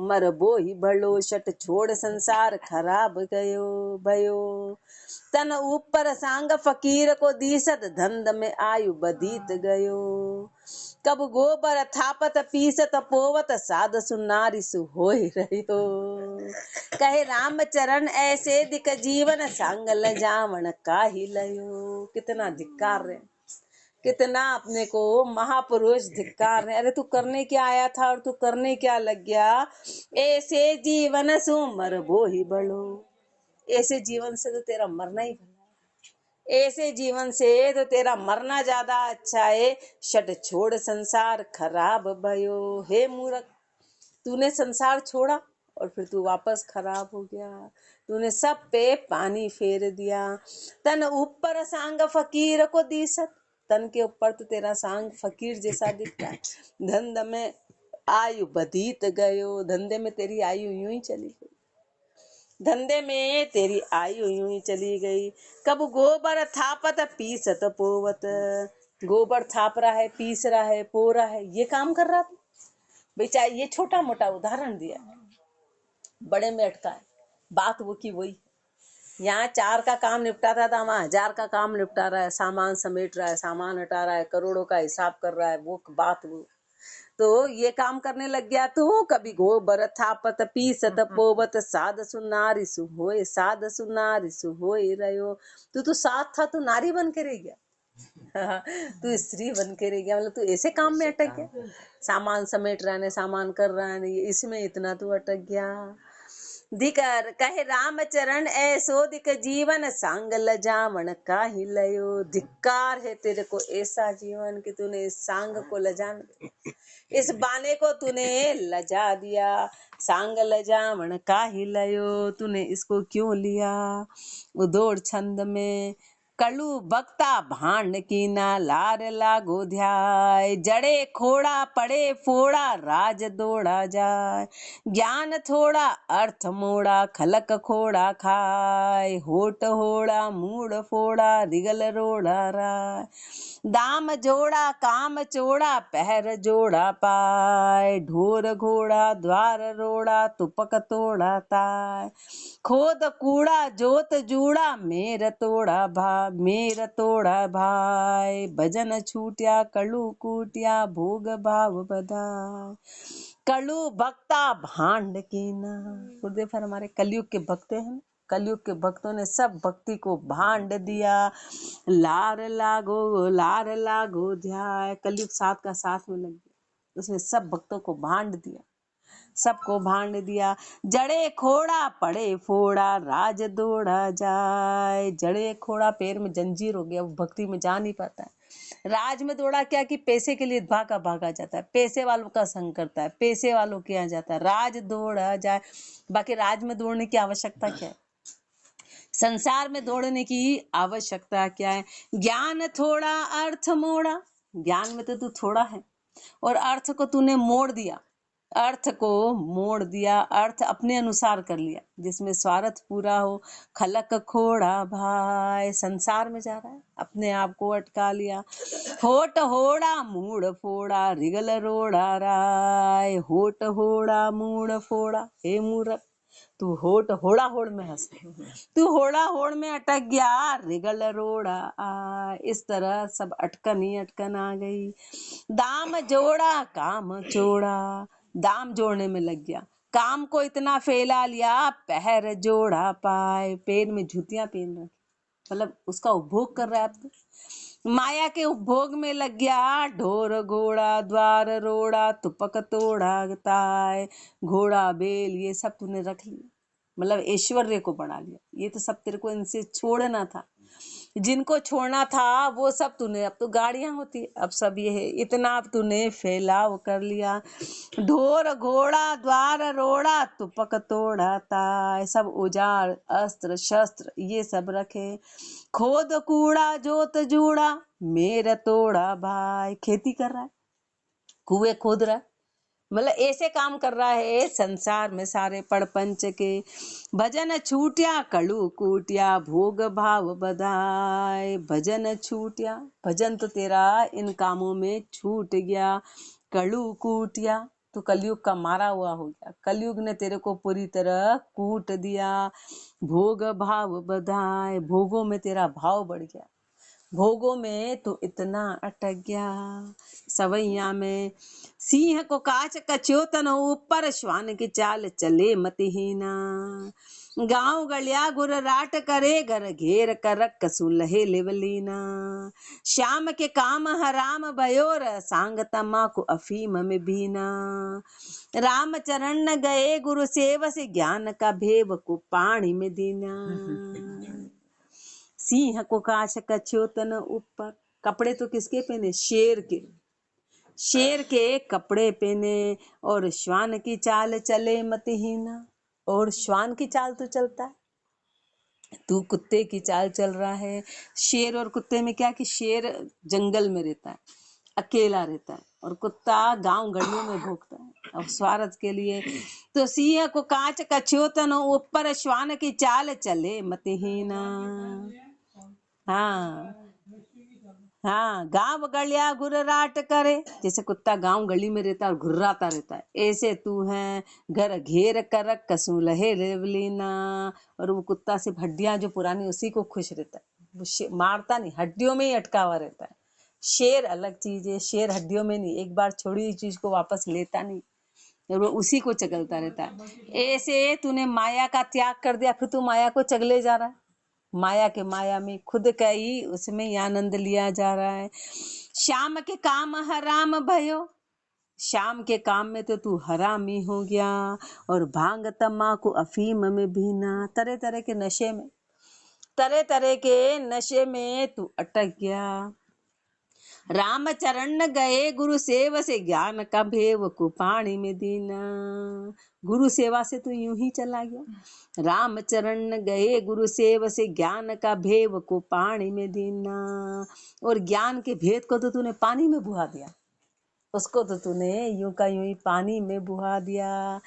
मरबो ही भलो, शट छोड़ संसार खराब गयो भयो। तन ऊपर सांग फकीर को दीसत, धंध में आयु बदीत गयो। कब गोबर थापत पीसत पोवत, साध सुनारी सु होय रहियो। कहे राम चरण ऐसे दिक जीवन, सांग ल जावण काहि लयो। कितना धिक्कार है, कितना अपने को महापुरुष धिक्कार रहे। अरे तू करने क्या आया था और तू करने क्या लग गया। ऐसे जीवन सु मरबो ही बड़ो, ऐसे जीवन से तो तेरा मरना ही भला, ऐसे जीवन से तो तेरा मरना ज्यादा अच्छा है। शट छोड़ संसार खराब भयो। हे मूर्ख, तूने संसार छोड़ा और फिर तू वापस खराब हो गया। तूने सब पे पानी फेर दिया। तन ऊपर सांग फकीर को दीसत, तन के ऊपर तो तेरा सांग फकीर जैसा दिखता है। धंध में आयु बधीत गयो, धंधे में तेरी आयु यूं ही चली गई, धंधे में तेरी आयु यूं ही चली गई। कब गोबर थापत पीसत पोवत, गोबर थाप रहा है, पीस रहा है, पो रहा है, ये काम कर रहा था बेचा। ये छोटा मोटा उदाहरण दिया, बड़े में अटका है, बात वो की वही। यहाँ 4 का काम निपटाता था, वहाँ 1000 का काम निपटा रहा है, सामान समेट रहा है, सामान हटा रहा है, करोड़ों का हिसाब कर रहा है, वो बात वो। तो ये काम करने लग गया तो कभी गोबर थापत पीसत पोवत साध सुनारिसु होए, साध सुनारिसु होए रहो। तू साथ था तो नारी बन के रह गया तू स्त्री बन के रह गया, मतलब तू ऐसे काम में अटक गया। सामान समेट रहा है, सामान कर रहा है, इसमें इतना तू अटक गया। धिकर कहे रामचरण ऐसो दिक जीवन सांग लजावन काहि लयो। धिक्कार है तेरे को ऐसा जीवन कि तूने इस सांग को लजान, इस बाने को तूने लजा दिया। सांग लजावन काहि लयो, तूने इसको क्यों लिया। उदोड़ छंद में कलु बक्ता भांड की ना लार लागो ध्याय। जड़े खोड़ा पड़े फोड़ा राज दौड़ा जाय। ज्ञान थोड़ा अर्थ मोड़ा खलक खोड़ा खाय। होठ होड़ा मूड फोड़ा रिगल रोड़ा राय। दाम जोड़ा काम चोड़ा पहर जोड़ा पाय। ढोर घोड़ा द्वार रोड़ा तुपक तोड़ा ताय। खोद कूड़ा जोत जूड़ा मेर तोड़ा भाई। भजन छूटिया कलु कूटिया भोग भाव बधाय। कलु भक्ता भांड की ना। गुरुदेव फिर हमारे कलयुग के भक्त हैं, कलयुग के भक्तों ने सब भक्ति को भांड दिया। लार लागो ध्याय। कलयुग साथ का साथ में लग गया, उसने सब भक्तों को भांड दिया, सबको भांड दिया। जड़े खोड़ा पड़े फोड़ा राज दौड़ा जाए। जड़े खोड़ा पैर में जंजीर हो गया, वो भक्ति में जा नहीं पाता है। राज में दौड़ा क्या कि पैसे के लिए भागा जाता है, पैसे वालों का संग करता है, पैसे वालों के यहाँ जाता है, राज दौड़ा जाए। बाकी राज में दौड़ने की आवश्यकता क्या है, संसार में दौड़ने की आवश्यकता क्या है। ज्ञान थोड़ा अर्थ मोड़ा, ज्ञान में तो तू थोड़ा है और अर्थ को तूने मोड़ दिया, अर्थ को मोड़ दिया, अर्थ अपने अनुसार कर लिया जिसमें स्वार्थ पूरा हो। खलक खोड़ा भाई, संसार में जा रहा है, अपने आप को अटका लिया। होठ होड़ा मूड फोड़ा रिगल रोड़ा राय। होठ होड़ा मूड फोड़ा, हे मूर्ख तू होठ होड़ा होड़ में हंस, तू होड़ा होड़ में अटक गया। रिगल रोड़ा इस तरह सब अटकन ही अटकन आ गई। दाम जोड़ा काम चोड़ा, दाम जोड़ने में लग गया, काम को इतना फैला लिया। पहर जोड़ा पाए, पैर में जूतियां पहन रखी, मतलब उसका उपभोग कर रहा है। अब तो माया के उपभोग में लग गया। ढोर घोड़ा द्वार रोड़ा तुपक तोड़ा ताय। घोड़ा बेल ये सब तूने रख लिया, मतलब ऐश्वर्य को बढ़ा लिया। ये तो सब तेरे को इनसे छोड़ना था, जिनको छोड़ना था वो सब तूने, अब तो गाड़ियां होती है, अब सब ये है, इतना अब तूने फैलाव कर लिया। ढोर घोड़ा द्वार रोड़ा तुपक तोड़ा ताय। सब औजार अस्त्र शस्त्र ये सब रखे। खोद कूड़ा जोत जूड़ा मेरा तोड़ा भाई। खेती कर रहा है, कुएं खोद रहा है, मतलब ऐसे काम कर रहा है संसार में सारे पड़पंच के। भजन छूटिया कलु कूटिया भोग भाव बधाय। भजन छूटिया, भजन तो तेरा इन कामों में छूट गया। कलु कूटिया, तो कलयुग का मारा हुआ हो गया, कलयुग ने तेरे को पूरी तरह कूट दिया। भोग भाव बधाय, भोगों में तेरा भाव बढ़ गया, भोगों में तो इतना अटक गया। सवैया में सिंह को काच कच्योतन ऊपर, श्वान की चाल चले मतिहीना। गांव गलिया गुर राट करे, घर घेर कर कसुलहे लेवलीना। श्याम के काम हराम भयोर, सांग तमाकू अफीम में बीना। राम चरण न गए गुरु सेव से, ज्ञान का भेव को पानी में दीना। सिंह को काछ कच्योतन ऊपर, कपड़े तो किसके पहने, शेर के, शेर के कपड़े पहने। और श्वान की चाल चले मतिहीना, और श्वान की चाल तो चलता है, तू कुत्ते की चाल चल रहा है। शेर और कुत्ते में क्या कि शेर जंगल में रहता है, अकेला रहता है, और कुत्ता गांव गलियों में भोगता है और स्वार्थ के लिए। तो सिंह को कांच कछोतन ऊपर श्वान की चाल चले मतिहीना। हाँ हाँ, गांव गलिया घुर्राट करे, जैसे कुत्ता गांव गली में रहता है और घुर्राता रहता है, ऐसे तू है घर घेर कर कसू लहे रेवलीना। और वो कुत्ता सिर्फ हड्डियां जो पुरानी उसी को खुश रहता है, वो मारता नहीं, हड्डियों में ही अटका हुआ रहता है। शेर अलग चीज है, शेर हड्डियों में नहीं, एक बार छोड़ी हुई चीज को वापस लेता नहीं, और वो उसी को चगलता रहता है। ऐसे तूने माया का त्याग कर दिया, फिर तू माया को चगले जा रहा है। माया के माया में खुद का ही उसमें ही आनंद लिया जा रहा है। शाम के काम हराम भयो, शाम के काम में तो तू हरामी हो गया। और भांग तम्बाकू अफीम में भी ना, तरह तरह के नशे में, तरह तरह के नशे में तू अटक गया। राम चरण गए गुरु सेवा से ज्ञान का भेव को पानी में दीना। गुरु सेवा से तू यूं ही चला गया। राम चरण गए गुरु सेवा से ज्ञान का भेव को पानी में दीना। और ज्ञान के भेद को तो तूने पानी में बुहा दिया, उसको तो तूने यूं का यूं ही पानी में बुहा दिया।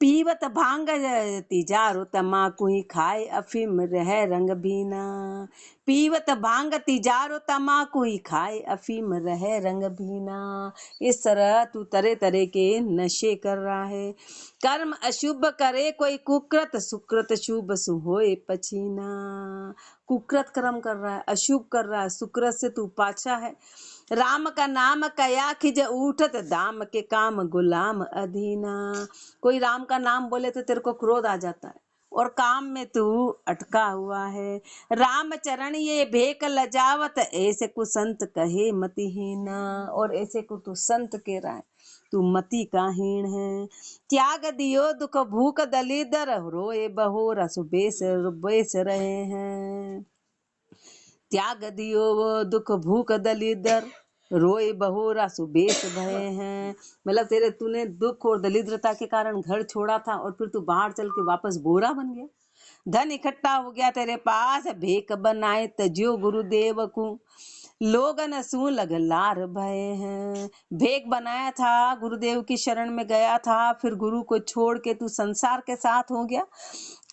पीवत भांग तिजारो तमाकू ही खाए अफीम रह रंग बीना। पीवत भांग तिजारो तमाकू ही खाए अफीम रह रंग बीना। इस तरह तू तरह तरह के नशे कर रहा है। कर्म अशुभ करे कोई कुकृत, सुकृत शुभ सु होए पछीना। कुकृत कर्म कर रहा है, अशुभ कर रहा है, सुकृत से तू पाछा है। राम का नाम कया खिज उठत, दाम के काम गुलाम अधीना। कोई राम का नाम बोले तो तेरे को क्रोध आ जाता है, और काम में तू अटका हुआ है। राम चरण ये भेक लजावत, ऐसे को संत कहे मतिहीना। और ऐसे को तू संत कह रहा है, तू मति का हीन है। त्याग दियो दुख भूख दलिदर, रोए बहोरा सुबेस बेस रहे हैं। त्याग दियो वो दुख भूख दलिदर, रोए बहोरा सुबेश भये हैं। मतलब तेरे तूने दुख और दलिद्रता के कारण घर छोड़ा था, और फिर तू बाहर चल के वापस बोरा बन गया। धन इकट्ठा हो गया तेरे पास, भेक बनाए तजियो गुरुदेव को, लोगन सू लग लार भय हैं। भेक बनाया था, गुरुदेव की शरण में गया था, फिर गुरु को छोड़ के तू संसार के साथ हो गया।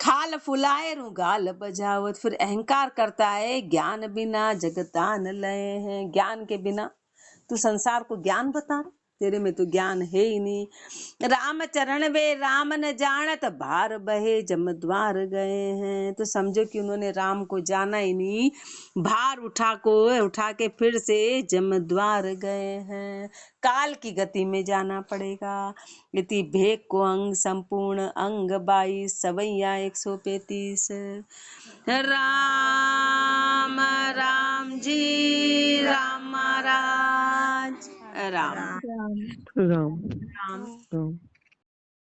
खाल फुलाए रू गाल बजावत, फिर अहंकार करता है, ज्ञान बिना जगतान लय है। ज्ञान के बिना तू संसार को ज्ञान बता रहा, तेरे में तो ज्ञान है ही नहीं। राम चरण वे राम न जानत, भार बहे जम द्वार गए हैं। तो समझो कि उन्होंने राम को जाना ही नहीं, भार उठा के फिर से जम द्वार गए हैं। काल की गति में जाना पड़ेगा। इति भेक को अंग संपूर्ण अंग 22 सवैया 135। राम राम जी राम महाराज राम राम राम राम। राम।